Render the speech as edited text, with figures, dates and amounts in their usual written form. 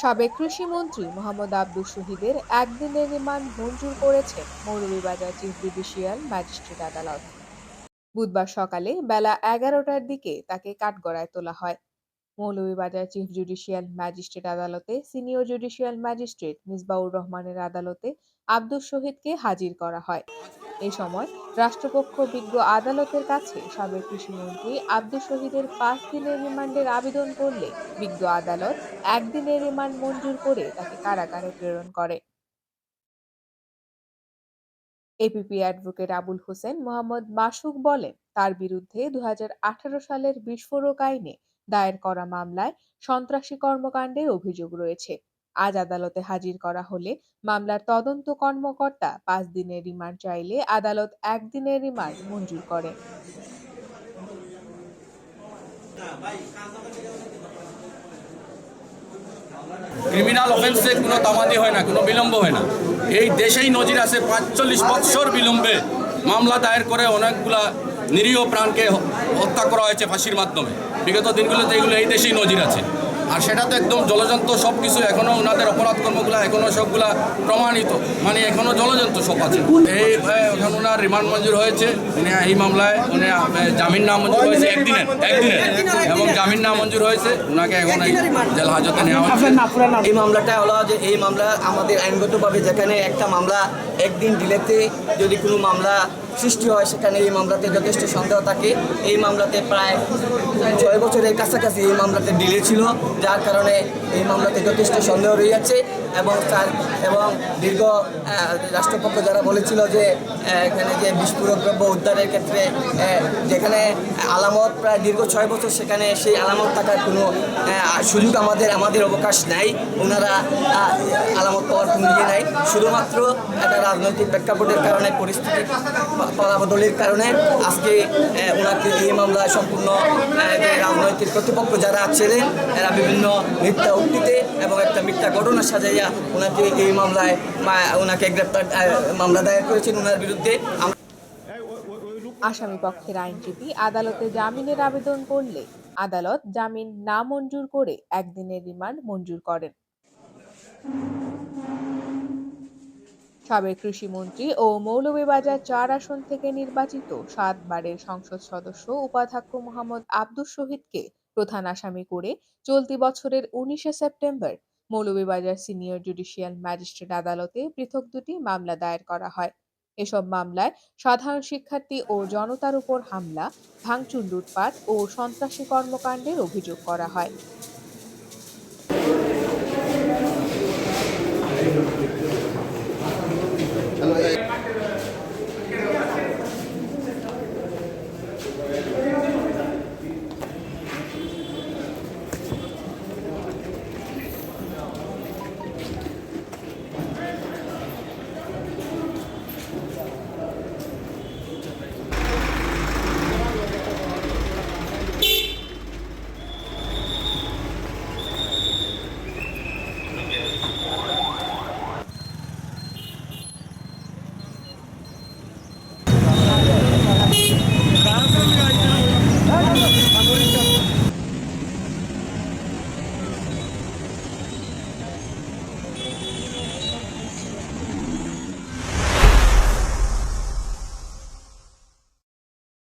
সাবেক কৃষিমন্ত্রী মোহাম্মদ আব্দুস শহীদের একদিনের রিমান্ড মঞ্জুর করেছেন মৌলভীবাজার চিফ জুডিশিয়াল ম্যাজিস্ট্রেট আদালত। বুধবার সকালে বেলা 11টার দিকে তাকে কাঠগড়ায় তোলা হয়। মৌলভীবাজার চিফ জুডিশিয়াল ম্যাজিস্ট্রেট আদালতে সিনিয়র জুডিশিয়াল ম্যাজিস্ট্রেট মিসবাউর রহমানের আদালতে আব্দুস শহীদকে হাজির করা হয়। এ সময় রাষ্ট্রপক্ষ বিজ্ঞ আদালতের কাছে সাবেক কৃষিমন্ত্রী আব্দুস শহীদের 5 দিনের রিমান্ডের আবেদন করলে বিজ্ঞ আদালত একদিনের রিমান্ড মঞ্জুর করে তাকে কারাগারে প্রেরণ করে। এপিপি অ্যাডভোকেট আবুল হোসেন মোহাম্মদ মাসুক বলেন, তার বিরুদ্ধে 2018 সালের বিস্ফোরক আইনে দায়ের করা মামলায় সন্ত্রাসী কর্মকাণ্ডের অভিযোগ রয়েছে। আজ আদালতে হাজির করা হলে মামলার তদন্ত কর্মকর্তা 5 দিনের রিমান্ড চাইলে আদালত একদিনের রিমান্ড মঞ্জুর করেন। ক্রিমিনাল অফেন্সে কোনো তামাদি হয় না, কোনো বিলম্ব হয় না। এই দেশেই নজির আছে 45 বৎসর বিলম্বে মামলা দায়ের করে অনেকগুলা নিরীহ প্রাণকে হত্যা করা হয়েছে ফাঁসির মাধ্যমে। বিগত দিনগুলোতে এগুলো এই দেশেই নজির আছে। আর সেটা তো একদম জলজন্ত সব কিছু, এখনও ওনাদের অপরাধ কর্মগুলো এখনও সবগুলা প্রমাণিত, মানে এখনও জলজন্ত সব আছে। এই এখন ওনার রিমান্ড মঞ্জুর হয়েছে। উনি এই মামলায় উনি জামিন নাম মঞ্জুর হয়েছে একদিনের এবং জামিন নাম মঞ্জুর হয়েছে। ওনাকে এখন এই জেল হাজতে নেওয়া হচ্ছে। এই মামলাটা হলো যে এই মামলা আমাদের আইনগতভাবে যেখানে একটা মামলা একদিন ডিলেতে যদি কোনো মামলা সৃষ্টি হয়, সেখানে এই মামলাতে যথেষ্ট সন্দেহ থাকে। এই মামলাতে প্রায় 6 বছরের কাছাকাছি এই মামলাতে ডিলে ছিল, যার কারণে এই মামলাতে যথেষ্ট সন্দেহ রয়ে যাচ্ছে। এবং দীর্ঘ রাষ্ট্রপক্ষ যারা বলেছিল যে এখানে যে বিস্ফোরক দ্রব্য উদ্ধারের ক্ষেত্রে যেখানে আলামত প্রায় দীর্ঘ 6 বছর, সেখানে সেই আলামত থাকার কোনো সুযোগ আমাদের অবকাশ নাই। ওনারা আলামত পাওয়ার কোনো ইয়ে নাই। শুধুমাত্র একটা রাজনৈতিক প্রেক্ষাপটের কারণে, পরিস্থিতির পালাবদলের কারণে আজকে ওনাকে এই মামলায় সম্পূর্ণ যে রাজনৈতিক প্রতিপক্ষ যারা ছিলেন, এরা বিভিন্ন মিথ্যা উক্তিতে এবং একটা মিথ্যা ঘটনা সাজাইয়া ওনাকে এই মামলায় ওনাকে গ্রেপ্তার মামলা দায়ের করেছেন ওনার বিরুদ্ধে। আসামি পক্ষের আইনজীবী আদালতে জামিনের আবেদন করলে আদালত জামিন না মঞ্জুর করে একদিনের রিমান্ড মঞ্জুর করেন। সাবেক কৃষিমন্ত্রী ও মৌলভীবাজার 4 আসন থেকে নির্বাচিত 7 বারের সংসদ সদস্য উপাধ্যক্ষ মোহাম্মদ আব্দুস শহীদকে প্রধান আসামি করে চলতি বছরের 19শে September Moulvibazar senior judicial magistrate আদালতে পৃথক দুটি মামলা দায়ের করা হয়। এসব মামলায় সাধারণ শিক্ষার্থী ও জনতার উপর হামলা, ভাঙচুর, লুটপাট ও সন্ত্রাসী কর্মকাণ্ডের অভিযোগ করা হয়।